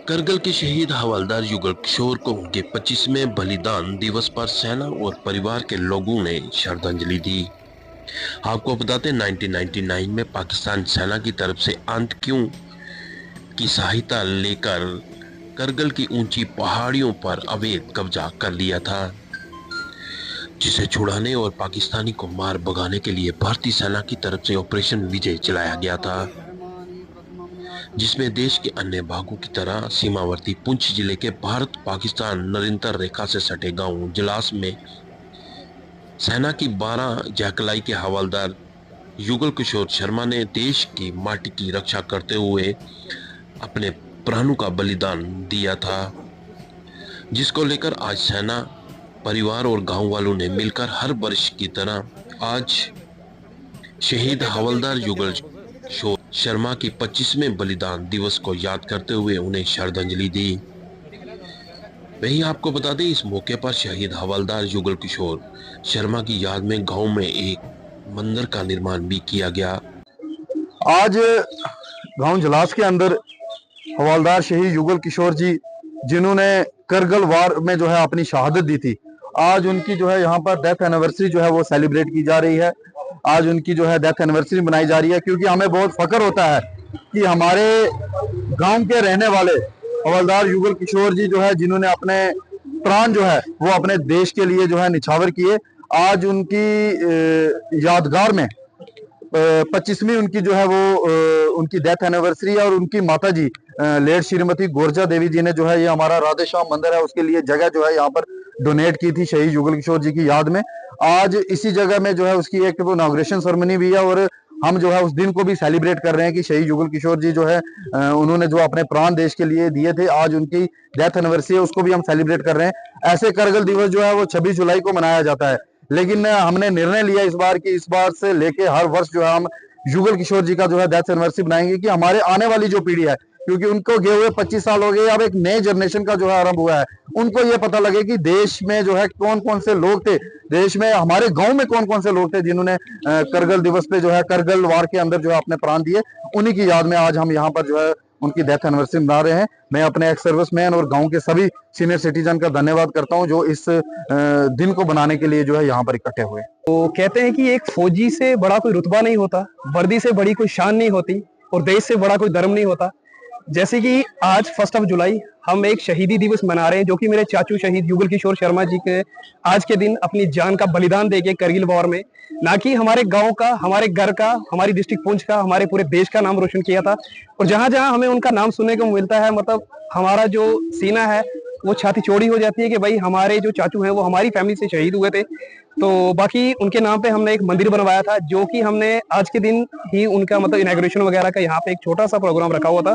करगिल के शहीद हवलदार युगल किशोर को उनके 25वें बलिदान दिवस पर सेना और परिवार के लोगों ने श्रद्धांजलि दी। आपको बताते 1999 में पाकिस्तान सेना की तरफ से आतंकियों की सहायता लेकर करगिल की ऊंची पहाड़ियों पर अवैध कब्जा कर लिया था, जिसे छुड़ाने और पाकिस्तानी को मार भगाने के लिए भारतीय सेना की तरफ से ऑपरेशन विजय चलाया गया था, जिसमें देश के अन्य भागों की तरह सीमावर्ती पुंछ जिले के भारत पाकिस्तान निरंतर रेखा से सटे गांव जलास में सेना की 12 जैकलाई के हवलदार युगल किशोर शर्मा ने देश की माटी की रक्षा करते हुए अपने प्राणों का बलिदान दिया था, जिसको लेकर आज सेना, परिवार और गांव वालों ने मिलकर हर वर्ष की तरह आज शहीद हवलदार युगल किशोर शर्मा की 25वें बलिदान दिवस को याद करते हुए उन्हें श्रद्धांजलि दी। वहीं आपको बता दें, इस मौके पर शहीद हवलदार युगल किशोर शर्मा की याद में गांव में एक मंदिर का निर्माण भी किया गया। आज गांव जलास के अंदर हवलदार शहीद युगल किशोर जी, जिन्होंने करगिल वार में जो है अपनी शहादत दी थी, आज उनकी जो है यहाँ पर डेथ एनिवर्सरी जो है वो सेलिब्रेट की जा रही है। आज उनकी जो है डेथ एनिवर्सरी मनाई जा रही है, क्योंकि हमें बहुत फख्र होता है कि हमारे गांव के रहने वाले हवलदार युगल किशोर जी जो है, जिन्होंने अपने प्राण जो है वो अपने देश के लिए जो है निछावर किए, आज उनकी यादगार में 25वीं उनकी जो है वो उनकी डेथ एनिवर्सरी है। और उनकी माता जी लेट श्रीमती गोरजा देवी जी ने जो है ये हमारा राधे श्याम मंदिर है उसके लिए जगह जो है यहाँ पर डोनेट की थी शहीद युगल किशोर जी की याद में। आज इसी जगह में जो है उसकी एक इनॉग्रेशन सेरेमनी भी है, और हम जो है उस दिन को भी सेलिब्रेट कर रहे हैं कि शहीद युगल किशोर जी जो है उन्होंने जो अपने प्राण देश के लिए दिए थे, आज उनकी डेथ एनिवर्सरी है, उसको भी हम सेलिब्रेट कर रहे हैं। ऐसे करगिल दिवस जो है वो 26 जुलाई को मनाया जाता है, लेकिन हमने निर्णय लिया इस बार की इस बार से लेके हर वर्ष जो है हम युगल किशोर जी का जो है डेथ एनिवर्सरी बनाएंगे, कि हमारे आने वाली जो पीढ़ी है, क्योंकि उनको गए हुए 25 साल हो गए, अब एक नए जनरेशन का जो है आरंभ हुआ है, उनको ये पता लगे कि देश में जो है कौन कौन से लोग थे, देश में हमारे गांव में कौन कौन से लोग थे जिन्होंने करगिल दिवस पे जो है करगिल वार के अंदर जो है अपने प्राण दिए। उन्हीं की याद में आज हम यहाँ पर जो है उनकी डेथ एनिवर्सरी मना रहे हैं। मैं अपने एक सर्विसमैन और गांव के सभी सीनियर सिटीजन का धन्यवाद करता हूं जो इस दिन को बनाने के लिए जो है यहाँ पर इकट्ठे हुए। तो कहते हैं कि एक फौजी से बड़ा कोई रुतबा नहीं होता, वर्दी से बड़ी कोई शान नहीं होती, और देश से बड़ा कोई धर्म नहीं होता। जैसे कि आज 1 जुलाई हम एक शहीदी दिवस मना रहे हैं, जो कि मेरे चाचू शहीद युगल किशोर शर्मा जी के आज के दिन अपनी जान का बलिदान देके करगिल वॉर में, ना कि हमारे गांव का, हमारे घर का, हमारी डिस्ट्रिक्ट पुंछ का, हमारे पूरे देश का नाम रोशन किया था। और जहां जहां हमें उनका नाम सुनने को मिलता है, मतलब हमारा जो सीना है वो छाती चौड़ी हो जाती है कि भाई हमारे जो चाचू हैं वो हमारी फैमिली से शहीद हुए थे। तो बाकी उनके नाम पे हमने एक मंदिर बनवाया था, जो कि हमने आज के दिन ही उनका मतलब इनॉग्रेशन वगैरह का यहाँ पे एक छोटा सा प्रोग्राम रखा हुआ था।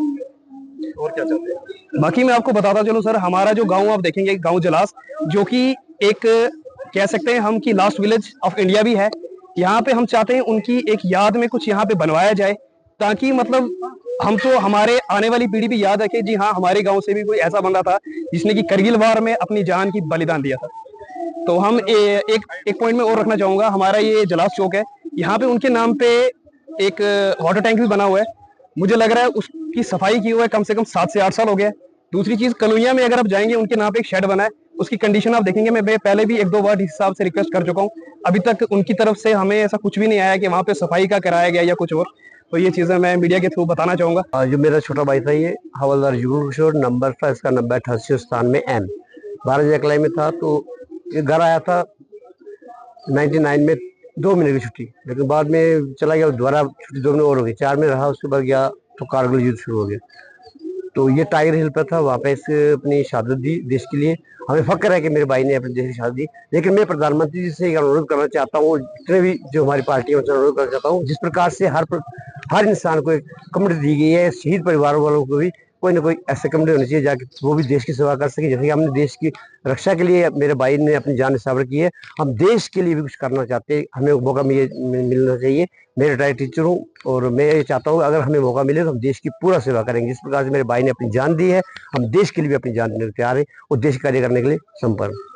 और क्या चाहते हैं बाकी मैं आपको बताता चलूं सर, हमारा जो गांव आप देखेंगे, गांव जलास, जो कि एक कह सकते हैं हम कि लास्ट विलेज ऑफ इंडिया भी है। यहाँ पे हम चाहते हैं उनकी एक याद में कुछ यहाँ पे बनवाया जाए, ताकि मतलब हम तो हमारे आने वाली पीढ़ी भी याद रखे, जी हाँ हमारे गांव से भी कोई ऐसा बंदा था जिसने कि करगिल वार में अपनी जान की बलिदान दिया था। तो हम एक पॉइंट में और रखना चाहूंगा, हमारा ये जलास चौक है, यहाँ पे उनके नाम पे एक वाटर टैंक भी बना हुआ है। मुझे लग रहा है उसकी सफाई की हुआ है कम से कम 7 से 8 साल हो गया है। दूसरी चीज, कलुइया में अगर आप जाएंगे उनके नाम पे एक शेड बना है, उसकी कंडीशन आप देखेंगे, मैं पहले भी 1-2 बार इस हिसाब से रिक्वेस्ट कर चुका हूँ, अभी तक उनकी तरफ से हमें ऐसा कुछ भी नहीं आया कि वहाँ पे सफाई का कराया गया या कुछ और। तो ये चीजें मैं मीडिया के थ्रू बताना चाहूंगा। जो मेरा छोटा भाई था, ये हवलदार युगल किशोर, नंबर था इसका 90-88 में 12 जैकलाई में था। तो ये घर आया था 99 में 2 महीने की छुट्टी, लेकिन बाद में चला गया, दोबारा छुट्टी 2 महीने और हो गई, 4 महीने रहा, उसके बाद गया तो कारगिल युद्ध शुरू हो गया। तो ये टाइगर हिल पर था, वहाँ पे अपनी शहादत दी देश के लिए। हमें फक्र है कि मेरे भाई ने अपने देश की शहादत दी। लेकिन मैं प्रधानमंत्री जी से अनुरोध करना चाहता हूँ, जितने भी जो हमारी पार्टी है उनसे अनुरोध करना चाहता हूँ, जिस प्रकार से हर इंसान को एक कम्युनिटी दी गई है, शहीद परिवार वालों को भी कोई ना कोई ऐसे कम्युनिटी होनी चाहिए जाके वो भी देश की सेवा कर सके। जैसे कि हमने देश की रक्षा के लिए, मेरे भाई ने अपनी जान न्यौछावर की है, हम देश के लिए भी कुछ करना चाहते हैं, हमें मौका मिलना चाहिए। मैं रिटायर्ड टीचर हूँ और मैं ये चाहता हूँ अगर हमें मौका मिले तो हम देश की पूरा सेवा करेंगे। जिस प्रकार से मेरे भाई ने अपनी जान दी है, हम देश के लिए भी अपनी जान देने को तैयार है और देश कार्य करने के लिए संपर्क।